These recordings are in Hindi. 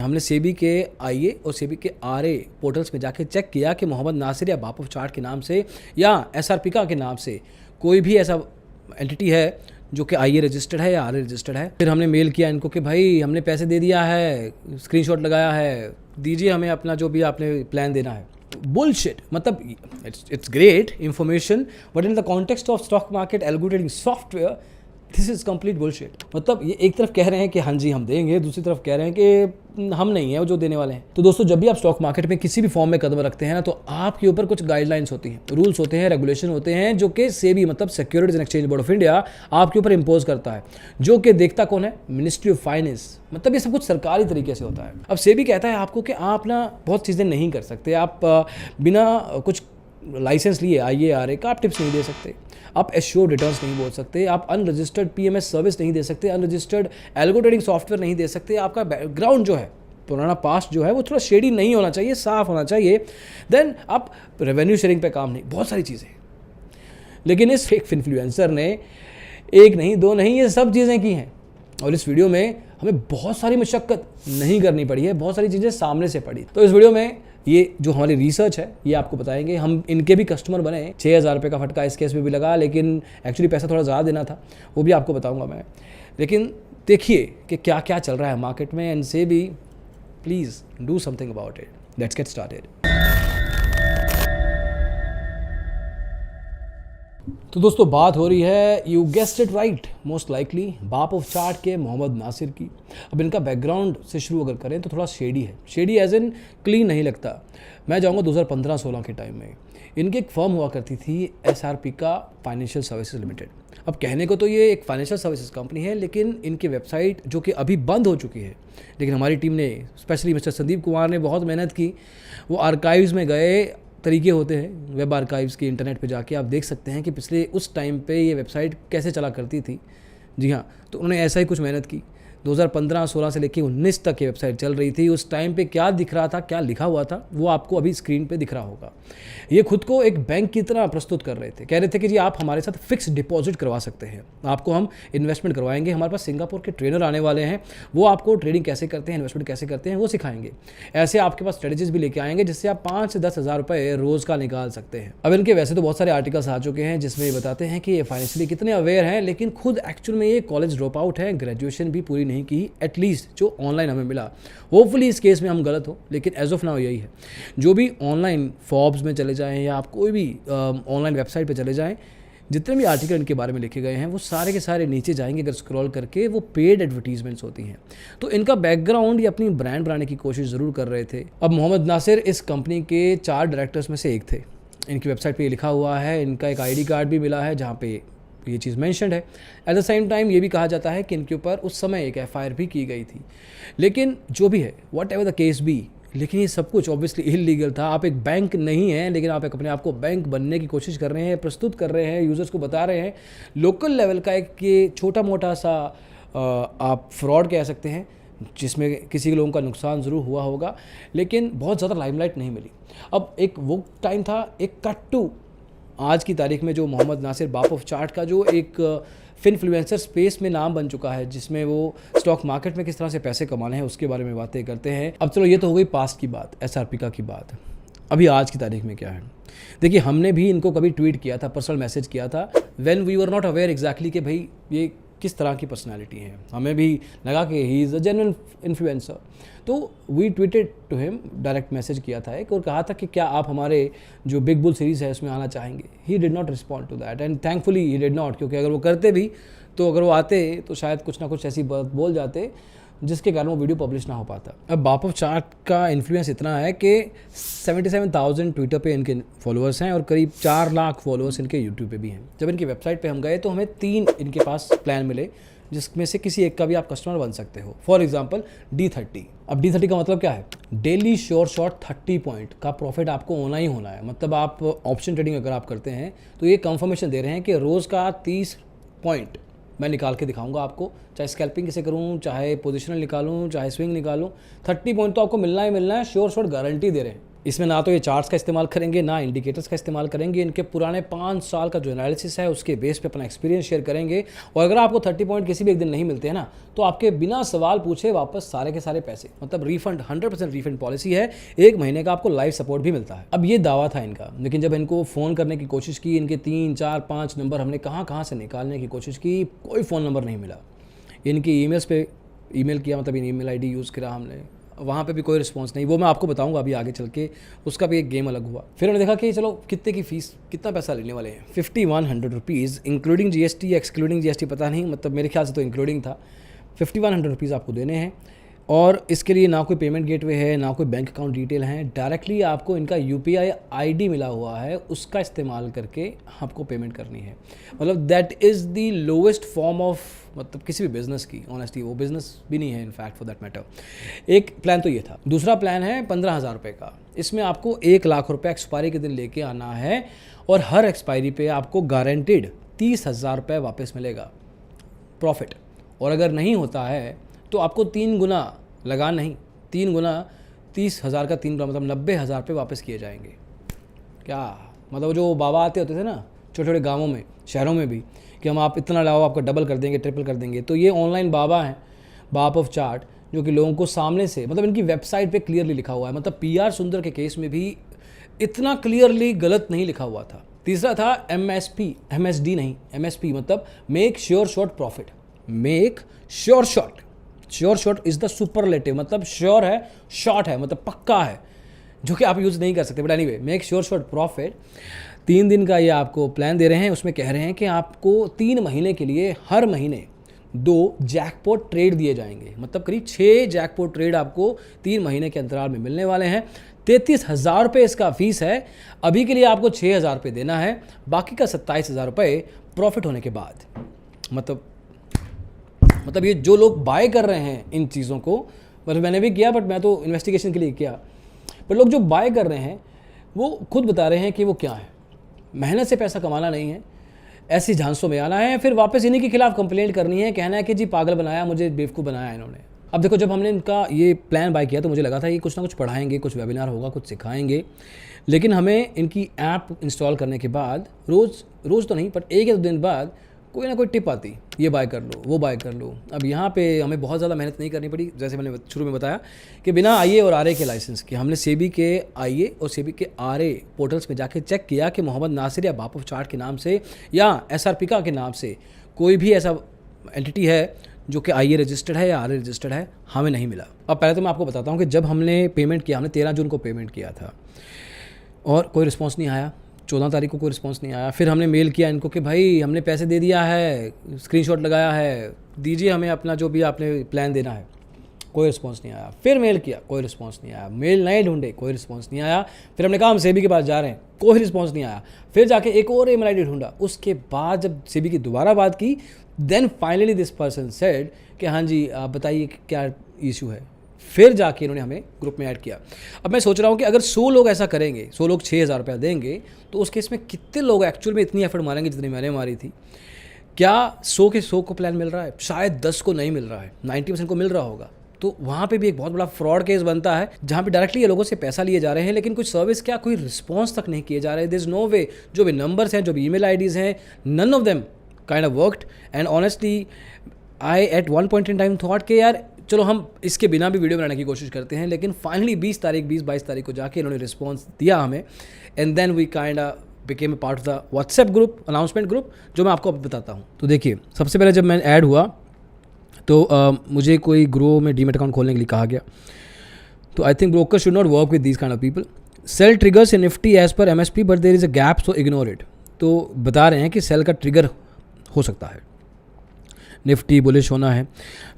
हमने सेबी के आईए और सेबी के आरए पोर्टल्स में जाके चेक किया कि मोहम्मद नासिर या बाप ऑफ चार्ट के नाम से या एसआरपीका के नाम से कोई भी ऐसा एंटिटी है जो कि आईए रजिस्टर्ड है या आरए रजिस्टर्ड है। फिर हमने मेल किया इनको कि भाई हमने पैसे दे दिया है, स्क्रीनशॉट लगाया है, दीजिए हमें अपना जो भी आपने प्लान देना है। बुलशिट, मतलब it's great information but in the context of stock market algorithmic software this is complete bullshit. मतलब ये एक तरफ कह रहे हैं कि हाँ जी हम देंगे, दूसरी तरफ कह रहे हैं कि हम नहीं है वो जो देने वाले हैं। तो दोस्तों जब भी आप स्टॉक मार्केट में किसी भी फॉर्म में कदम रखते हैं ना, तो आपके ऊपर कुछ गाइडलाइंस होती हैं, रूल्स होते हैं, रेगुलेशन होते हैं जो कि सेबी मतलब securities and exchange board of India आपके ऊपर इंपोज करता है, जो कि देखता कौन है? Ministry of finance. मतलब ये सब कुछ सरकारी तरीके से होता है। अब सेबी कहता है आपको कि आप ना बहुत चीज़ें नहीं कर सकते, आप बिना कुछ लाइसेंस लिए आईए आरए का आप टिप्स नहीं दे सकते, आप एश्योर्ड रिटर्न्स नहीं बोल सकते, आप अनरजिस्टर्ड पीएमएस सर्विस नहीं दे सकते, अनरजिस्टर्ड एल्गो ट्रेडिंग सॉफ्टवेयर नहीं दे सकते, आपका बैकग्राउंड जो है, पुराना पास्ट जो है वो थोड़ा शेडी नहीं होना चाहिए, साफ होना चाहिए, देन आप रेवेन्यू शेयरिंग पे काम नहीं, बहुत सारी चीज़ें। लेकिन इस फेक इन्फ्लुएंसर ने एक नहीं दो नहीं ये सब चीज़ें की हैं, और इस वीडियो में हमें बहुत सारी मशक्क़त नहीं करनी पड़ी है, बहुत सारी चीज़ें सामने से पड़ी। तो इस वीडियो में ये जो हमारी रिसर्च है ये आपको बताएंगे। हम इनके भी कस्टमर बने, 6,000 रुपये का फटका इस केस में भी लगा, लेकिन एक्चुअली पैसा थोड़ा ज़्यादा देना था, वो भी आपको बताऊंगा मैं। लेकिन देखिए कि क्या क्या चल रहा है मार्केट में, एंड से भी please do something about it. Let's get started. तो दोस्तों बात हो रही है, you guessed it right, most likely बाप ऑफ चार्ट के मोहम्मद नासिर की। अब इनका बैकग्राउंड से शुरू अगर करें तो थोड़ा शेडी है, शेडी एज इन क्लीन नहीं लगता। मैं जाऊंगा 2015-16 के टाइम में। इनकी एक फर्म हुआ करती थी एसआरपीका फाइनेंशियल सर्विसेज लिमिटेड। अब कहने को तो ये एक फाइनेंशियल सर्विसेज कंपनी है, लेकिन इनकी वेबसाइट जो कि अभी बंद हो चुकी है, लेकिन हमारी टीम ने, स्पेशली मिस्टर संदीप कुमार ने बहुत मेहनत की। वो आर्काइव्स में गए, तरीके होते हैं वेब आर्काइव्स के, इंटरनेट पे जाके आप देख सकते हैं कि पिछले उस टाइम पे ये वेबसाइट कैसे चला करती थी। जी हाँ, तो उन्होंने ऐसा ही कुछ मेहनत की। 2015-16 से लेकर 19 तक ये वेबसाइट चल रही थी। उस टाइम पे क्या दिख रहा था, क्या लिखा हुआ था, वो आपको अभी स्क्रीन पे दिख रहा होगा। ये खुद को एक बैंक की तरह प्रस्तुत कर रहे थे, कह रहे थे कि जी आप हमारे साथ फिक्स डिपॉजिट करवा सकते हैं, आपको हम इन्वेस्टमेंट करवाएंगे, हमारे पास सिंगापुर के ट्रेनर आने वाले हैं, वो आपको ट्रेडिंग कैसे करते हैं, इन्वेस्टमेंट कैसे करते हैं वो सिखाएंगे। ऐसे आपके पास स्ट्रेटेजीज भी लेके आएंगे जिससे आप 5 से 10 हज़ार रुपये रोज़ का निकाल सकते हैं। अब इनके वैसे तो बहुत सारे आर्टिकल्स आ चुके हैं जिसमें ये बताते हैं कि ये फाइनेंशियली कितने अवेयर हैं, लेकिन खुद एक्चुअल में ये कॉलेज ड्रॉप आउट है, ग्रेजुएशन भी पूरी नहीं की, एटलीस्ट जो ऑनलाइन हमें मिला। होपफुली इस केस में हम गलत हो, लेकिन एज ऑफ नाउ यही है। जो भी ऑनलाइन फॉर्ब्स में चले जाएं या आप कोई भी ऑनलाइन वेबसाइट पे चले जाएं, जितने भी आर्टिकल इनके बारे में लिखे गए हैं वो सारे के सारे नीचे जाएंगे अगर स्क्रॉल करके, वो पेड एडवर्टीजमेंट्स होती हैं। तो इनका बैकग्राउंड ये अपनी ब्रांड बनाने की कोशिश ज़रूर कर रहे थे। अब मोहम्मद नासिर इस कंपनी के 4 डायरेक्टर्स में से एक थे। इनकी वेबसाइट पे ये लिखा हुआ है, इनका एक आईडी कार्ड भी मिला है जहाँ पे ये चीज़ मेंशन्ड है। एट द सेम टाइम ये भी कहा जाता है कि इनके ऊपर उस समय एक एफआईआर भी की गई थी। लेकिन जो भी है, whatever the case be, लेकिन ये सब कुछ ऑब्वियसली इलीगल था। आप एक बैंक नहीं हैं, लेकिन आप एक अपने आप को बैंक बनने की कोशिश कर रहे हैं, प्रस्तुत कर रहे हैं, यूज़र्स को बता रहे हैं। लोकल लेवल का एक ये छोटा मोटा सा आप फ्रॉड कह सकते हैं, जिसमें किसी लोगों का नुकसान ज़रूर हुआ होगा, लेकिन बहुत ज़्यादा लाइमलाइट नहीं मिली। अब एक वो टाइम था, एक कट टू आज की तारीख में जो मोहम्मद नासिर बाप ऑफ चार्ट का जो एक फिनफ्लुएंसर स्पेस में नाम बन चुका है, जिसमें वो स्टॉक मार्केट में किस तरह से पैसे कमाने हैं उसके बारे में बातें करते हैं। अब चलो ये तो हो गई पास्ट की बात, एसआरपीका की बात। अभी आज की तारीख में क्या है, देखिए हमने भी इनको कभी ट्वीट किया था, पर्सनल मैसेज किया था, when we were not aware exactly कि भाई ये किस तरह की पर्सनालिटी है। हमें भी लगा कि he is a genuine influencer, तो we tweeted to him, direct message किया था एक, और कहा था कि क्या आप हमारे जो बिग बुल सीरीज़ है उसमें आना चाहेंगे। He did not respond to that, and thankfully he did not, क्योंकि अगर वो करते भी तो अगर वो आते तो शायद कुछ ना कुछ ऐसी बात बोल जाते जिसके कारण वो वीडियो पब्लिश ना हो पाता। अब बाप ऑफ चार्ट का इन्फ्लुएंस इतना है कि 77,000 ट्विटर पे इनके फॉलोअर्स हैं और करीब 4 लाख फॉलोअर्स इनके यूट्यूब पे भी हैं। जब इनकी वेबसाइट पे हम गए तो हमें 3 इनके पास प्लान मिले, जिसमें से किसी एक का भी आप कस्टमर बन सकते हो। For example D30। अब D30 का मतलब क्या है? डेली श्योर शॉट 30 पॉइंट का प्रॉफिट आपको होना ही होना है। मतलब आप ऑप्शन ट्रेडिंग अगर आप करते हैं तो ये कंफर्मेशन दे रहे हैं कि रोज़ का 30 पॉइंट मैं निकाल के दिखाऊंगा आपको, चाहे स्कैल्पिंग कैसे करूं, चाहे पोजिशनल निकालूं, चाहे स्विंग निकालूं, 30 पॉइंट तो आपको मिलना ही मिलना है, श्योर शॉट गारंटी दे रहे हैं। इसमें ना तो ये चार्ट्स का इस्तेमाल करेंगे, ना इंडिकेटर्स का इस्तेमाल करेंगे, इनके पुराने 5 साल का जो एनालिसिस है उसके बेस पे अपना एक्सपीरियंस शेयर करेंगे। और अगर आपको 30 पॉइंट किसी भी एक दिन नहीं मिलते हैं ना, तो आपके बिना सवाल पूछे वापस सारे के सारे पैसे, मतलब रिफंड, 100% रिफंड पॉलिसी है। 1 महीने का आपको लाइव सपोर्ट भी मिलता है। अब ये दावा था इनका, लेकिन जब इनको फ़ोन करने की कोशिश की, इनके 3, 4, 5 नंबर हमने कहाँ से निकालने की कोशिश की, कोई फ़ोन नंबर नहीं मिला। इनकी ईमेल्स पे ईमेल किया, मतलब ईमेल आईडी यूज़ करा हमने, वहाँ पे भी कोई रिस्पांस नहीं। वो मैं आपको बताऊंगा अभी आगे चल के, उसका भी एक गेम अलग हुआ। फिर हमने देखा कि चलो कितने की फ़ीस, कितना पैसा लेने वाले हैं, 5100 रुपीज़ इंक्लूडिंग GST या एक्सक्लूडिंग GST पता नहीं, मतलब मेरे ख्याल से तो इंक्लूडिंग था। 5100 रुपीज़ आपको देने हैं और इसके लिए ना कोई पेमेंट गेटवे है, ना कोई बैंक अकाउंट डिटेल है, डायरेक्टली आपको इनका UPI ID मिला हुआ है, उसका इस्तेमाल करके आपको पेमेंट करनी है। मतलब that is the lowest form of, मतलब किसी भी बिज़नेस की, ऑनेस्टली वो बिज़नेस भी नहीं है इनफैक्ट फॉर दैट मैटर। एक प्लान तो ये था। दूसरा प्लान है 15,000 रुपये का। इसमें आपको 1 लाख रुपये एक्सपायरी के दिन लेके आना है और हर एक्सपायरी पे आपको गारंटेड 30,000 रुपये वापस मिलेगा प्रॉफिट। और अगर नहीं होता है तो आपको 3 गुना लगान नहीं, 3 गुना 30,000 का 3 गुना मतलब 90,000 रुपये वापस किए जाएंगे। क्या मतलब, जो बाबा आते होते थे ना छोटे छोटे गाँवों में, शहरों में भी, कि हम आप इतना लाओ आपको डबल कर देंगे, ट्रिपल कर देंगे, तो ये ऑनलाइन बाबा हैं, बाप ऑफ चार्ट, जो कि लोगों को सामने से, मतलब इनकी वेबसाइट पे क्लियरली लिखा हुआ है। मतलब PR सुंदर के केस में भी इतना क्लियरली गलत नहीं लिखा हुआ था। तीसरा था MSD नहीं, MSP, मतलब make sure short profit. Make sure short, sure short is the superlative, मतलब श्योर है, शॉर्ट है, मतलब पक्का है, जो कि आप यूज़ नहीं कर सकते। But anyway, make sure short profit 3 दिन का ये आपको प्लान दे रहे हैं। उसमें कह रहे हैं कि आपको 3 महीने के लिए हर महीने 2 जैकपॉट ट्रेड दिए जाएंगे, मतलब करीब 6 जैकपॉट ट्रेड आपको 3 महीने के अंतराल में मिलने वाले हैं। 33,000 रुपये इसका फीस है। अभी के लिए आपको 6,000 रुपये देना है, बाकी का 27,000 रुपये प्रॉफिट होने के बाद। मतलब ये जो लोग बाय कर रहे हैं इन चीज़ों को, मतलब मैंने भी किया, बट मैं तो इन्वेस्टिगेशन के लिए किया, पर लोग जो बाय कर रहे हैं वो खुद बता रहे हैं कि वो क्या है। मेहनत से पैसा कमाना नहीं है, ऐसी झांसों में आना है, फिर वापस इन्हीं के खिलाफ कंप्लेंट करनी है, कहना है कि जी पागल बनाया, मुझे बेवकूफ़ बनाया इन्होंने। अब देखो, जब हमने इनका ये प्लान बाय किया तो मुझे लगा था कि कुछ ना कुछ पढ़ाएंगे, कुछ वेबिनार होगा, कुछ सिखाएंगे, लेकिन हमें इनकी ऐप इंस्टॉल करने के बाद रोज़ तो नहीं, पर 1 या 2 दिन बाद कोई ना कोई टिप आती, ये बाय कर लो, वो बाय कर लो। अब यहाँ पे हमें बहुत ज़्यादा मेहनत नहीं करनी पड़ी, जैसे मैंने शुरू में बताया कि बिना IA और RA के लाइसेंस के हमने सेबी के IA और सेबी के RA पोर्टल्स में जाके चेक किया कि मोहम्मद नासिर या बाप ऑफ चार्ट के नाम से या SRPICA के नाम से कोई भी ऐसा एंटिटी है जो कि IA रजिस्टर्ड है या RA रजिस्टर्ड है, हमें नहीं मिला। अब पहले तो मैं आपको बताता हूँ कि जब हमने पेमेंट किया, हमने 13 जून को पेमेंट किया था और कोई रिस्पॉन्स नहीं आया। 14 तारीख को कोई रिस्पांस नहीं आया। फिर हमने मेल किया इनको कि भाई हमने पैसे दे दिया है, स्क्रीनशॉट लगाया है, दीजिए हमें अपना जो भी आपने प्लान देना है। कोई रिस्पांस नहीं आया। फिर मेल किया, कोई रिस्पांस नहीं आया। मेल नए ढूंढे, कोई रिस्पांस नहीं आया। फिर हमने कहा हम सेबी के पास जा रहे हैं, कोई रिस्पांस नहीं आया। फिर जाके एक और ईमेल आईडी ढूंढा। उसके बाद जब सेबी की दोबारा बात की, then finally this person said कि हाँ जी आप बताइए क्या इशू है। फिर जाके इन्होंने हमें ग्रुप में ऐड किया। अब मैं सोच रहा हूँ कि अगर 100 लोग ऐसा करेंगे, 100 लोग 6,000 रुपया देंगे, तो उस केस में कितने लोग एक्चुअल में इतनी एफर्ट मारेंगे जितनी मैंने मारी थी। क्या 100 के 100 को प्लान मिल रहा है? शायद 10 को नहीं मिल रहा है, 90% को मिल रहा होगा। तो वहाँ पे भी एक बहुत बड़ा फ्रॉड केस बनता है, जहाँ पे डायरेक्टली ये लोगों से पैसा लिए जा रहे हैं, लेकिन कुछ सर्विस क्या, कोई रिस्पॉन्स तक नहीं किए जा रहे। There is no way. जो भी नंबर्स हैं, जो भी ईमेल आईडीज़ हैं, none of them kind of worked. And honestly I at one point in time thought कि यार चलो हम इसके बिना भी वीडियो बनाने की कोशिश करते हैं, लेकिन फाइनली 20-22 तारीख को जाके इन्होंने रिस्पॉन्स दिया हमें। And then we kind became a part of the WhatsApp group, announcement group, जो मैं आपको अब बताता हूँ। तो देखिए, सबसे पहले जब मैं ऐड हुआ तो मुझे कोई ग्रो में डीमेट अकाउंट खोलने के लिए कहा गया। तो I think broker should not work with these kind of people. Sell triggers in Nifty as per MSP but there is a gap so ignore it. तो बता रहे हैं कि सेल का ट्रिगर हो सकता है, निफ्टी बुलिश होना है।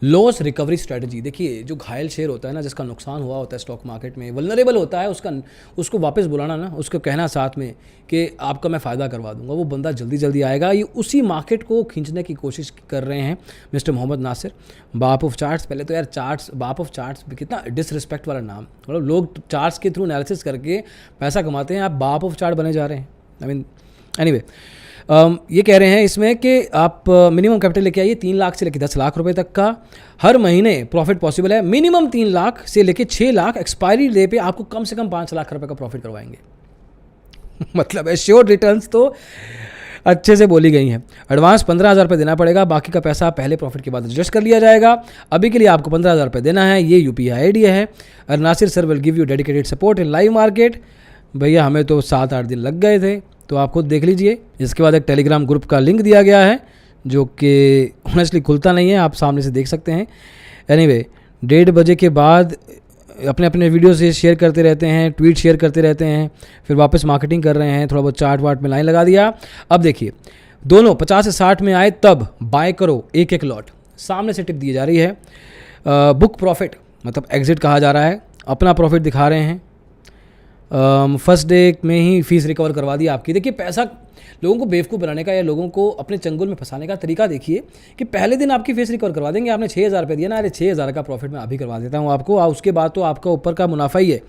लॉस रिकवरी स्ट्रेटजी, देखिए जो घायल शेयर होता है ना, जिसका नुकसान हुआ होता है स्टॉक मार्केट में, वल्नरेबल होता है, उसको वापस बुलाना ना, उसको कहना साथ में कि आपका मैं फ़ायदा करवा दूंगा, वो बंदा जल्दी आएगा। ये उसी मार्केट को खींचने की कोशिश कर रहे हैं मिस्टर मोहम्मद नासिर, बाप ऑफ चार्ट्स। पहले तो यार चार्ट्स, बाप ऑफ चार्ट्स कितना डिसरिस्पेक्ट वाला नाम, मतलब लोग चार्ट्स के थ्रू एनालिसिस करके पैसा कमाते हैं, आप बाप ऑफ चार्ट बने जा रहे हैं। आई मीन एनीवे, ये कह रहे हैं इसमें कि आप मिनिमम कैपिटल लेके आइए 3 लाख से लेकर 10 लाख रुपए तक का हर महीने प्रॉफिट पॉसिबल है। मिनिमम 3 लाख से लेकर 6 लाख एक्सपायरी डे पे आपको कम से कम 5 लाख रुपए का प्रॉफिट करवाएंगे। मतलब एश्योर्ड रिटर्न्स तो अच्छे से बोली गई हैं। एडवांस 15,000 रुपये देना पड़ेगा, बाकी का पैसा पहले प्रॉफिट के बाद एडजस्ट कर लिया जाएगा। अभी के लिए आपको 15,000 रुपये देना है। ये UPI ID है। और Nasir sir will give you dedicated support in live market. भैया हमें तो 7-8 दिन लग गए थे, तो आप खुद देख लीजिए। इसके बाद एक टेलीग्राम ग्रुप का लिंक दिया गया है जो कि ऑनेस्टली खुलता नहीं है, आप सामने से देख सकते हैं। एनीवे 1:30 बजे के बाद अपने अपने वीडियो से शेयर करते रहते हैं, ट्वीट शेयर करते रहते हैं, फिर वापस मार्केटिंग कर रहे हैं, थोड़ा बहुत चार्ट वार्ट में लाइन लगा दिया। अब देखिए दोनों 50 से 60 में आए तब बाय करो एक लॉट। सामने से टिप दी जा रही है। बुक प्रॉफिट मतलब एग्जिट कहा जा रहा है, अपना प्रॉफिट दिखा रहे हैं। फर्स्ट डे में ही फीस रिकवर करवा दी आपकी। देखिए पैसा लोगों को बेवकूफ़ बनाने का या लोगों को अपने चंगुल में फंसाने का तरीका देखिए कि पहले दिन आपकी फीस रिकवर करवा देंगे। आपने 6,000 रुपये दिया ना, अरे 6,000 का प्रॉफिट मैं अभी करवा देता हूँ आपको, और उसके बाद तो आपका ऊपर का मुनाफा ही है।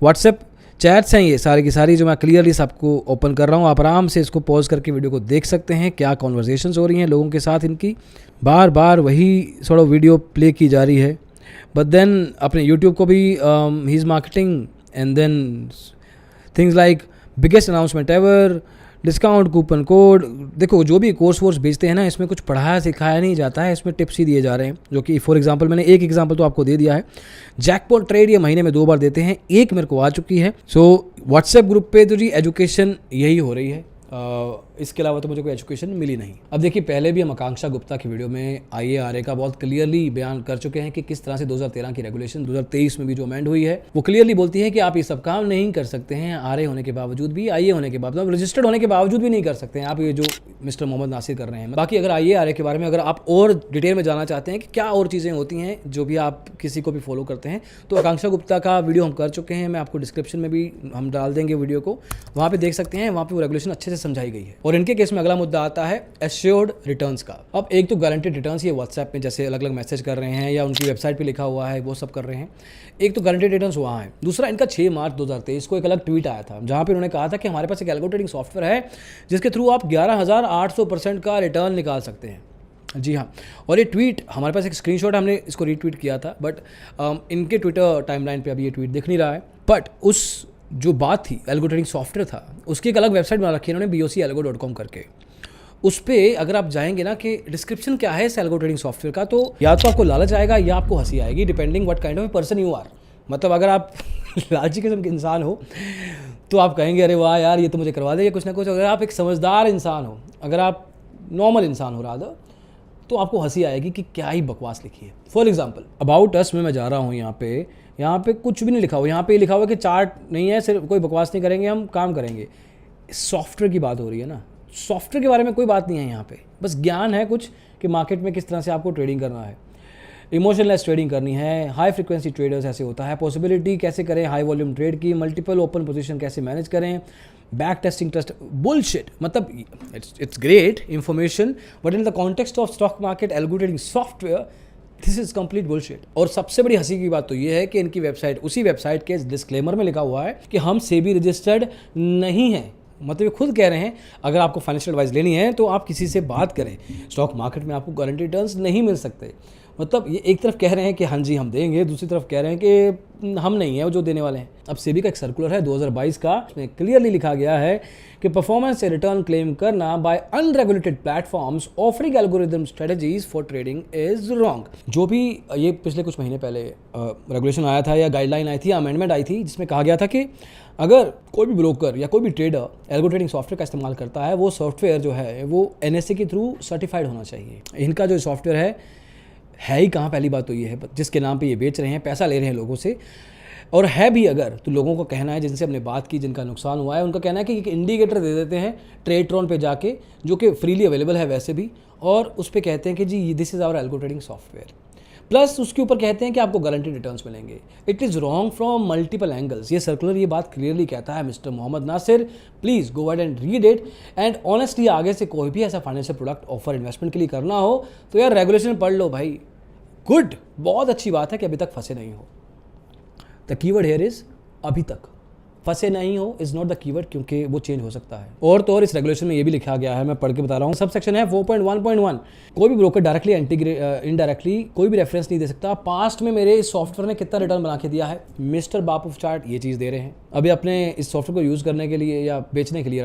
व्हाट्सएप चैट्स हैं ये सारी की सारी जो मैं क्लियरली सबको ओपन कर रहा हूँ। आप आराम से इसको पॉज करके वीडियो को देख सकते हैं क्या कॉन्वर्जेशंस हो रही हैं लोगों के साथ। इनकी बार बार वही थोड़ा वीडियो प्ले की जा रही है। बट देन अपने यूट्यूब को भी he is marketing and then things like biggest announcement ever, discount coupon code. देखो जो भी कोर्स वोर्स बेचते हैं ना, इसमें कुछ पढ़ाया सिखाया नहीं जाता है, इसमें टिप्स ही दिए जा रहे हैं। जो कि फॉर एग्जांपल मैंने एक एग्जांपल तो आपको दे दिया है। जैकपॉट ट्रेड ये महीने में 2 बार देते हैं, एक मेरे को आ चुकी है। सो व्हाट्सएप ग्रुप पे तो जी एजुकेशन यही हो रही है। इसके अलावा तो मुझे कोई एजुकेशन मिली नहीं। अब देखिए पहले भी हम आकांक्षा गुप्ता की वीडियो में IARA का बहुत क्लियरली बयान कर चुके हैं कि किस तरह से 2013 की रेगुलेशन 2023 में भी जो अमेंड हुई है वो क्लियरली बोलती है कि आप ये सब काम नहीं कर सकते हैं। RA होने के बावजूद भी, IA होने के बावजूद, रजिस्टर्ड होने के बावजूद भी नहीं कर सकते हैं आप ये जो मिस्टर मोहम्मद नासिर कर रहे हैं। बाकी अगर IARA के बारे में अगर आप और डिटेल में जानना चाहते हैं कि क्या और चीज़ें होती हैं जो भी आप किसी को भी फॉलो करते हैं, तो आकांक्षा गुप्ता का वीडियो हम कर चुके हैं। मैं आपको डिस्क्रिप्शन में भी हम डाल देंगे वीडियो को, वहाँ पे देख सकते हैं। वहाँ पे वो रेगुलेशन अच्छे से समझाई गई है। और इनके केस में अगला मुद्दा आता है एश्योर्ड रिटर्न्स का। अब एक तो गारंटेड रिटर्न्स ये व्हाट्सएप में जैसे अलग अलग मैसेज कर रहे हैं या उनकी वेबसाइट पे लिखा हुआ है वो सब कर रहे हैं। एक तो गारंटेड रिटर्न्स वहाँ है। दूसरा इनका 6 मार्च 2023 को एक अलग ट्वीट आया था जहाँ पे उन्होंने कहा था कि हमारे पास एक एल्गो ट्रेडिंग सॉफ्टवेयर है जिसके थ्रू आप 11,800% का रिटर्न निकाल सकते हैं। जी हाँ, और ये ट्वीट हमारे पास एक स्क्रीनशॉट है, हमने इसको रीट्वीट किया था। बट इनके ट्विटर टाइमलाइन पे अभी ये ट्वीट दिख नहीं रहा है। बट उस जो बात थी एल्गो ट्रेडिंग सॉफ्टवेयर था, उसकी एक अलग वेबसाइट बना रखी है इन्होंने bocelgo.com करके। उस पर अगर आप जाएंगे ना कि डिस्क्रिप्शन क्या है इस एल्गो ट्रेडिंग सॉफ्टवेयर का, तो या तो आपको लालच आएगा या आपको हंसी आएगी, depending what kind of person you are. मतलब अगर आप लालची किस्म के इंसान हो तो आप कहेंगे अरे वाह यार ये तो मुझे करवा देगा कुछ ना कुछ। अगर आप एक समझदार इंसान हो, अगर आप नॉर्मल इंसान हो रादर, तो आपको हंसी आएगी कि क्या ही बकवास लिखी है। फॉर एग्जाम्पल अबाउट अस में मैं जा रहा हूँ, यहाँ पे कुछ भी नहीं लिखा हुआ। यहाँ पे लिखा हुआ कि चार्ट नहीं है, सिर्फ कोई बकवास नहीं करेंगे, हम काम करेंगे। सॉफ्टवेयर की बात हो रही है ना, सॉफ्टवेयर के बारे में कोई बात नहीं है यहाँ पे, बस ज्ञान है कुछ कि मार्केट में किस तरह से आपको ट्रेडिंग करना है, इमोशनलेस ट्रेडिंग करनी है, हाई फ्रीक्वेंसी ट्रेडर्स ऐसे होता है, पॉसिबिलिटी कैसे करें हाई वॉल्यूम ट्रेड की, मल्टीपल ओपन पोजीशन कैसे मैनेज करें, बैक टेस्टिंग ट्रस्ट बुलशिट। मतलब it's great information but in the context of stock market algo trading software this is complete bullshit. और सबसे बड़ी हंसी की बात तो ये है कि इनकी वेबसाइट, उसी वेबसाइट के डिस्क्लेमर में लिखा हुआ है कि हम सेबी रजिस्टर्ड नहीं हैं। मतलब ये खुद कह रहे हैं अगर आपको फाइनेंशियल एडवाइस लेनी है तो आप किसी से बात करें, स्टॉक मार्केट में आपको गारंटी रिटर्न्स नहीं मिल सकते। मतलब ये एक तरफ कह रहे हैं कि हाँ जी हम देंगे, दूसरी तरफ कह रहे हैं कि हम नहीं है वो जो देने वाले हैं। अब सेबी का एक सर्कुलर है 2022 का, इसमें क्लियरली लिखा गया है कि परफॉर्मेंस से रिटर्न क्लेम करना by unregulated platforms offering algorithm strategies for trading is wrong. जो भी ये पिछले कुछ महीने पहले रेगुलेशन आया था या गाइडलाइन आई थी, अमेंडमेंट आई थी, जिसमें कहा गया था कि अगर कोई भी ब्रोकर या कोई भी ट्रेडर एल्गो ट्रेडिंग सॉफ्टवेयर का इस्तेमाल करता है, वो सॉफ्टवेयर जो है वो NSE के थ्रू सर्टिफाइड होना चाहिए। इनका जो सॉफ्टवेयर है ही कहाँ, पहली बात तो ये है जिसके नाम पे ये बेच रहे हैं, पैसा ले रहे हैं लोगों से। और है भी अगर तो लोगों को कहना है, जिनसे हमने बात की, जिनका नुकसान हुआ है, उनका कहना है कि एक इंडिकेटर दे देते हैं ट्रेडट्रॉन पे जाके, जो कि फ्रीली अवेलेबल है वैसे भी, और उस पर कहते हैं कि जी this is our algo trading software, plus उसके ऊपर कहते हैं कि आपको गारंटी रिटर्न्स मिलेंगे। It is wrong from multiple angles. ये सर्कुलर ये बात क्लियरली कहता है mister Mohammad Nasir, please go ahead and read it. And honestly आगे से कोई भी ऐसा फाइनेंशियल प्रोडक्ट ऑफर इन्वेस्टमेंट के लिए करना हो तो यार रेगुलेशन पढ़ लो भाई। गुड, बहुत अच्छी बात है कि अभी तक फंसे नहीं हो। द कीवर्ड हियर इज अभी तक। फंसे नहीं हो इज नॉट द कीवर्ड, क्योंकि वो चेंज हो सकता है। और तो और इस रेगुलेशन में ये भी लिखा गया है, मैं पढ़ के बता रहा हूँ, सब सेक्शन है 4.1.1, कोई भी ब्रोकर डायरेक्टली इनडायरेक्टली कोई भी रेफरेंस नहीं दे सकता। पास्ट में मेरे इस सॉफ्टवेयर ने कितना रिटर्न बना के दिया है, मिस्टर बाप ऑफ चार्ट ये चीज़ दे रहे हैं। अभी अपने इस सॉफ्टवेयर को यूज़ करने के लिए या बेचने के लिए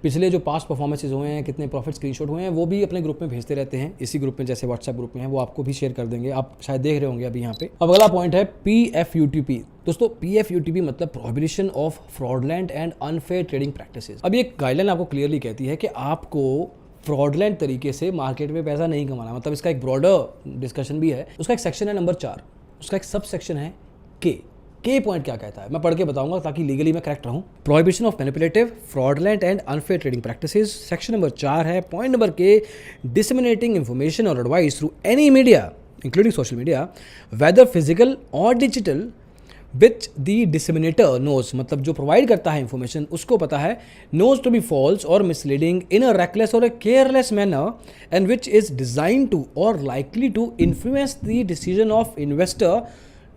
पिछले जो पास्ट परफॉर्मेंसेज हुए हैं, कितने प्रॉफिट स्क्रीनशॉट हुए हैं, वो भी अपने ग्रुप में भेजते रहते हैं। इसी ग्रुप में, जैसे व्हाट्सएप ग्रुप में है, वो आपको भी शेयर कर देंगे, आप शायद देख रहे होंगे अभी यहाँ पे। अब अगला पॉइंट है PFUTP। दोस्तों PFUTP मतलब prohibition of fraudulent and unfair trading practices. अब ये गाइडलाइन आपको क्लियरली कहती है कि आपको फ्रॉडलेंट तरीके से मार्केट में पैसा नहीं कमाना। मतलब इसका एक ब्रॉडर डिस्कशन भी है। उसका एक सेक्शन है नंबर 4, उसका एक सब सेक्शन है के पॉइंट क्या कहता है, मैं पढ़ के बताऊंगा ताकि लीगली मैं करेक्ट रहूं। Prohibition of manipulative, fraudulent and unfair trading practices, section number 4 है। Point number K, disseminating information और advice through any media including social media whether physical और digital which the disseminator knows, मतलब जो प्रोवाइड करता है इंफॉर्मेशन उसको पता है, नोज टू बी फॉल्स और मिसलीडिंग इन अ रेकलेस और a careless manner and which is design to और likely to influence the decision of investor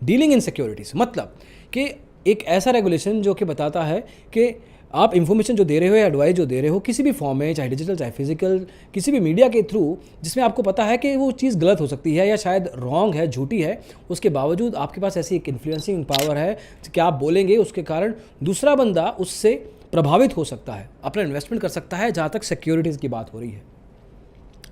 dealing in securities. मतलब कि एक ऐसा रेगुलेशन जो कि बताता है कि आप इंफॉर्मेशन जो दे रहे हो या एडवाइस जो दे रहे हो किसी भी फॉर्म में, चाहे डिजिटल चाहे फिजिकल, किसी भी मीडिया के थ्रू, जिसमें आपको पता है कि वो चीज़ गलत हो सकती है या शायद रॉन्ग है, झूठी है, उसके बावजूद आपके पास ऐसी एक इन्फ्लुएंसिंग पावर है कि आप बोलेंगे उसके कारण दूसरा बंदा उससे प्रभावित हो सकता है, अपना इन्वेस्टमेंट कर सकता है, जहाँ तक सिक्योरिटीज़ की बात हो रही है।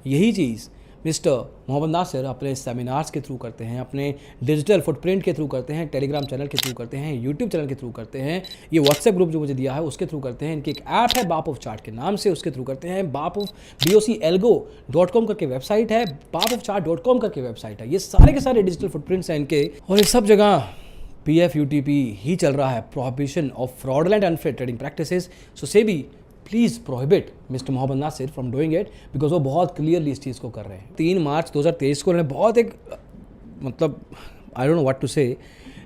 यही चीज़ मिस्टर मोहम्मद नासिर अपने सेमिनार्स के थ्रू करते हैं, अपने डिजिटल फुटप्रिंट के थ्रू करते हैं, टेलीग्राम चैनल के थ्रू करते हैं, यूट्यूब चैनल के थ्रू करते हैं, ये व्हाट्सएप ग्रुप जो मुझे दिया है उसके थ्रू करते हैं, इनकी एक ऐप है बाप ऑफ चार्ट के नाम से, उसके थ्रू करते हैं, बाप ऑफ BOCalgo.com करके वेबसाइट है, bapofchart.com करके वेबसाइट है। ये सारे के सारे डिजिटल फुटप्रिंट्स हैं इनके, और ये सब जगह PFUTP ही चल रहा है, prohibition of fraudulent unfair trading practices. So SEBI please prohibit mister Mohammad Nasir from doing it, because वो बहुत क्लियरली इस चीज़ को कर रहे हैं। 3 मार्च 2023 को उन्होंने बहुत एक मतलब I don't know what to say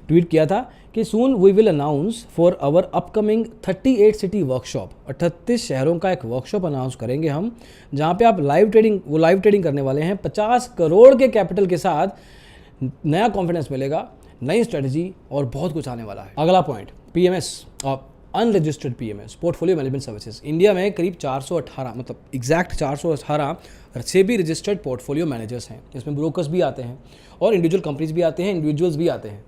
tweet किया था कि soon we will announce for our upcoming 38 city workshop, 38 शहरों का एक वर्कशॉप अनाउंस करेंगे हम, जहाँ पे आप लाइव ट्रेडिंग करने वाले हैं। 50 करोड़ के कैपिटल के साथ नया कॉन्फिडेंस मिलेगा, नई स्ट्रेटजी और बहुत कुछ आने वाला है। अगला पॉइंट PMS और unregistered PMS, portfolio management services. India में करीब 418 मतलब एग्जैक्ट 418 से भी रजिस्टर्ड पोर्टफोलियो मैनेजर्स हैं। इसमें ब्रोकर्स भी आते हैं और इंडिविजुअल कंपनीज भी आते हैं, इंडिविजुअल्स भी आते हैं।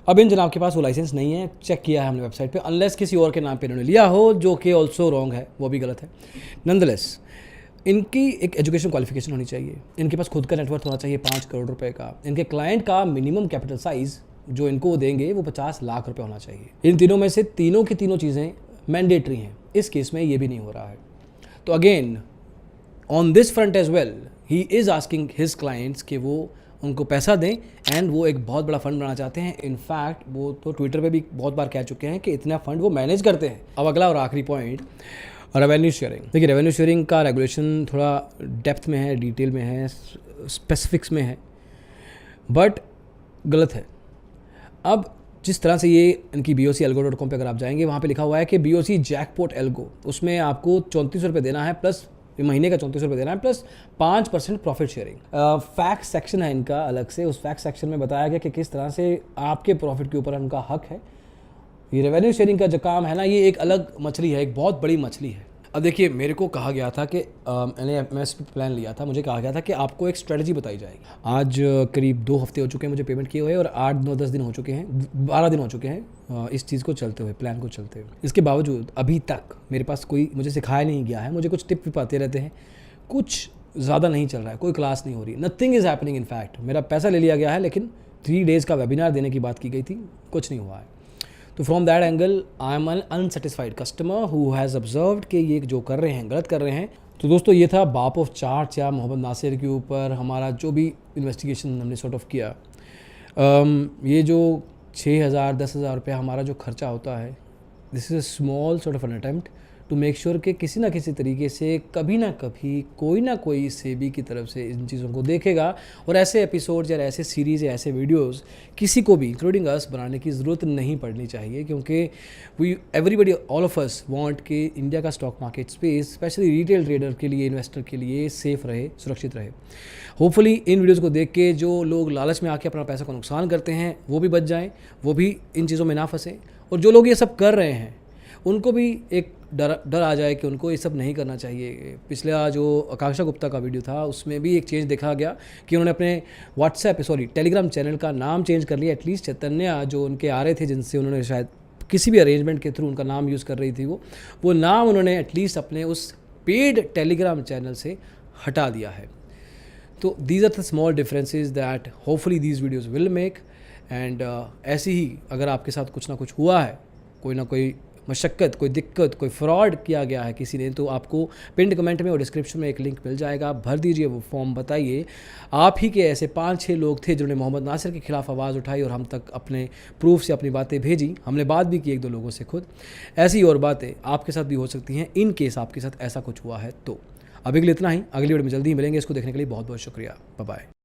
अब इन जनाब के पास वो लाइसेंस नहीं है, चेक किया है हमने वेबसाइट पे, अनलेस किसी और के नाम पे इन्होंने लिया हो, जो कि ऑल्सो रॉन्ग है, वो भी गलत है। नंदलेस इनकी एक एजुकेशन क्वालिफिकेशन होनी चाहिए, इनके पास खुद का नेटवर्थ होना चाहिए 5 करोड़ रुपए का, इनके क्लाइंट का मिनिमम कैपिटल साइज़ जो इनको वो देंगे वो 50 लाख रुपए होना चाहिए। इन तीनों में से तीनों की तीनों चीज़ें मैंडेटरी हैं, इस केस में ये भी नहीं हो रहा है। तो again on this front as well he is asking his clients कि वो उनको पैसा दें, एंड वो एक बहुत बड़ा फंड बनाना चाहते हैं। इनफैक्ट वो तो ट्विटर पे भी बहुत बार कह चुके हैं कि इतना फंड वो मैनेज करते हैं। अब अगला और आखिरी पॉइंट, रेवेन्यू शेयरिंग। देखिए रेवेन्यू शेयरिंग का रेगुलेशन थोड़ा डेप्थ में है, डिटेल में है, स्पेसिफिक्स में है, बट गलत है। अब जिस तरह से ये इनकी BOCalgo.com पे अगर आप जाएंगे, वहाँ पे लिखा हुआ है कि BOC जैकपॉट एल्गो, उसमें आपको 34 रुपये देना है, प्लस महीने का 34 रुपये देना है, plus 5% profit sharing. Fact section है इनका अलग से, उस फैक्ट सेक्शन में बताया गया कि किस तरह से आपके प्रॉफिट के ऊपर उनका हक है। ये रेवेन्यू शेयरिंग का जो काम है ना, ये एक अलग मछली है, एक बहुत बड़ी मछली है। अब देखिए मेरे को कहा गया था कि मैंने MSP प्लान लिया था, मुझे कहा गया था कि आपको एक स्ट्रेटजी बताई जाएगी। आज करीब 2 हफ्ते हो चुके हैं मुझे पेमेंट किए हुए, और 8-9-10 दिन हो चुके हैं, 12 दिन हो चुके हैं इस चीज़ को चलते हुए, प्लान को चलते हुए। इसके बावजूद अभी तक मेरे पास कोई मुझे सिखाया नहीं गया है। मुझे कुछ टिप भी पाते रहते हैं, कुछ ज़्यादा नहीं चल रहा है, कोई क्लास नहीं हो रही, nothing is happening. In fact मेरा पैसा ले लिया गया है, लेकिन 3 डेज़ का वेबिनार देने की बात की गई थी, कुछ नहीं हुआ है। तो from that angle I am an unsatisfied customer who has observed कि ये जो कर रहे हैं गलत कर रहे हैं। तो दोस्तों ये था बाप ऑफ चार्ट या मोहम्मद नासिर के ऊपर हमारा जो भी इन्वेस्टिगेशन हमने सॉर्ट ऑफ किया। ये जो 6,000-10,000 रुपये हमारा जो खर्चा होता है, this is a small sort of an attempt to make sure कि किसी ना किसी तरीके से कभी ना कभी कोई ना कोई सेबी की तरफ से इन चीज़ों को देखेगा और ऐसे एपिसोड्स या ऐसे सीरीज़ या ऐसे वीडियोस किसी को भी इंक्लूडिंग अस बनाने की ज़रूरत नहीं पड़नी चाहिए, क्योंकि we everybody all of us want कि इंडिया का stock market space specially retail trader के लिए, इन्वेस्टर के लिए सेफ रहे, सुरक्षित रहे। होपफुली इन वीडियोज़ को देख के जो लोग लालच में आके अपना पैसा को नुकसान करते हैं वो भी बच जाएं, वो भी इन चीज़ों में ना फंसें, और जो लोग ये सब कर रहे हैं उनको भी एक डर आ जाए कि उनको ये सब नहीं करना चाहिए। पिछला जो आकांक्षा गुप्ता का वीडियो था उसमें भी एक चेंज देखा गया कि उन्होंने अपने टेलीग्राम चैनल का नाम चेंज कर लिया। एटलीस्ट चैतन्या जो उनके आ रहे थे, जिनसे उन्होंने शायद किसी भी अरेंजमेंट के थ्रू उनका नाम यूज़ कर रही थी, वो नाम उन्होंने एटलीस्ट अपने उस पेड टेलीग्राम चैनल से हटा दिया है। तो these are the small differences that hopefully these videos will make. And ऐसे ही अगर आपके साथ कुछ ना कुछ हुआ है, कोई ना कोई मशक्क़त, कोई दिक्कत, कोई फ्रॉड किया गया है किसी ने, तो आपको पिंड कमेंट में और डिस्क्रिप्शन में एक लिंक मिल जाएगा, भर दीजिए वो फॉर्म, बताइए आप ही के ऐसे 5-6 लोग थे जिन्होंने मोहम्मद नासिर के खिलाफ आवाज़ उठाई और हम तक अपने प्रूफ से अपनी बातें भेजी। हमने बात भी की 1-2 लोगों से खुद। ऐसी और बातें आपके साथ भी हो सकती हैं इन केस आपके साथ ऐसा कुछ हुआ है तो। अभी के लिए इतना ही, अगली वीडियो में जल्दी ही मिलेंगे। इसको देखने के लिए बहुत बहुत शुक्रिया। Bye bye.